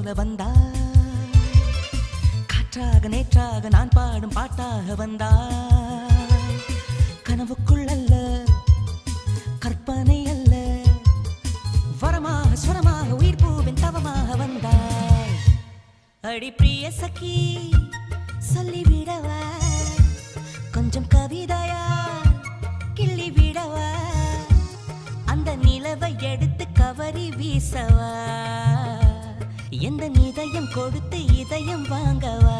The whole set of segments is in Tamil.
போல வந்தாய், காற்றாக நேற்றாக நான் பாடும் பாட்டாக வந்தாய். கனவுக்குள் அல்ல கற்பனை அல்ல, வரமாக சுரமாக உயிர் பூவின் தவமாக வந்தாய். அடி பிரிய சகி சொல்லிவிடவா, கொஞ்சம் கவிதையா கிள்ளி விடவா, அந்த நிலவை எடுத்து கவரி வீசவா, எந்த இதயம் கொடுத்து இதயம் வாங்கவா.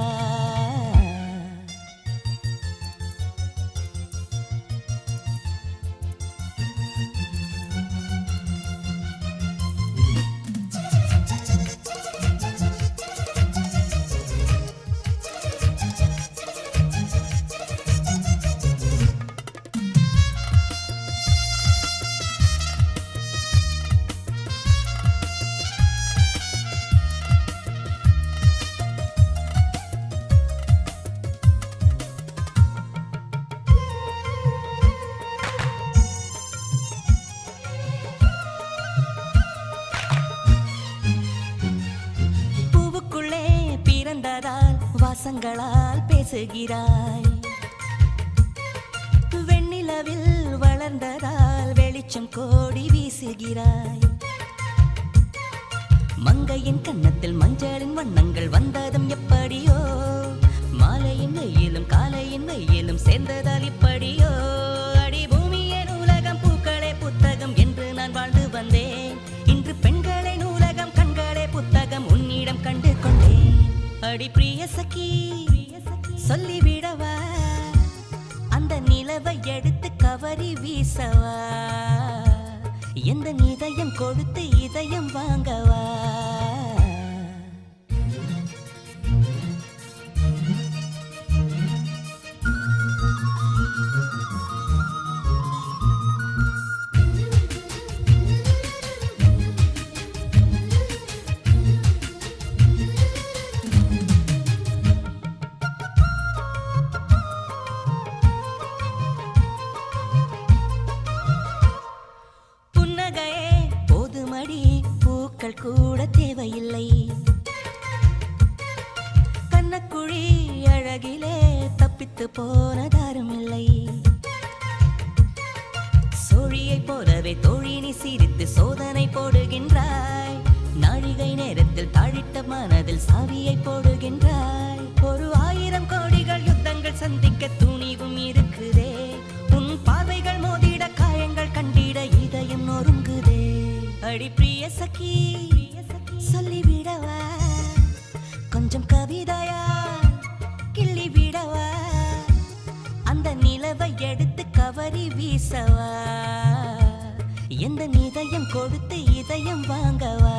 வாசங்களால் பேசுகிறாய், வெண்ணிலவில் வளர்ந்ததால் வெளிச்சம் கோடி வீசுகிறாய். மங்கையின் கன்னத்தில் மஞ்சளின் வண்ணங்கள் வந்ததும் எப்படியோ, மாலையின் வெயிலும் காலையின் வெயிலும் சேர்ந்ததால் இப்படியோ. அடி பூமியே நூலகம் பூக்களே புத்தகம் என்று நான் வாழ்ந்து வந்தேன், இன்று பெண்களே நூலகம் கண்களே புத்தகம் உன்னிடம் கண்டு கொண்டேன். அடி பிரிய சகி சொல்லிவிடவா, அந்த நிலவை எடுத்து கவரி வீசவா, எந்த இதயம் கொடுத்து இதயம் வாங்கவா. பூக்கள் கூட தேவையில்லை, கண்ணக்குழி அழகிலே தப்பித்து போனதாரும் இல்லை. சோழியை போலவே தோழினி சிரித்து சோதனை போடுகின்றாய், நாழிகை நேரத்தில் தாழிட்ட மனதில் சாவியை போடுகின்றாய். 1000 கோடிகள் யுத்தங்கள் சந்திக்க துணிவும் இருக்குதே, உன் பார்வைகள் மோதிட காயங்கள் கண்டிட இதயம் நொறுங்குதே. அடி பிரிய சகி சொல்லிவிடவா, கொஞ்சம் கவிதையா கிள்ளி விடவா, அந்த நிலவை எடுத்து கவரி வீசவா, எந்த இதயம் கொடுத்து இதயம் வாங்கவா.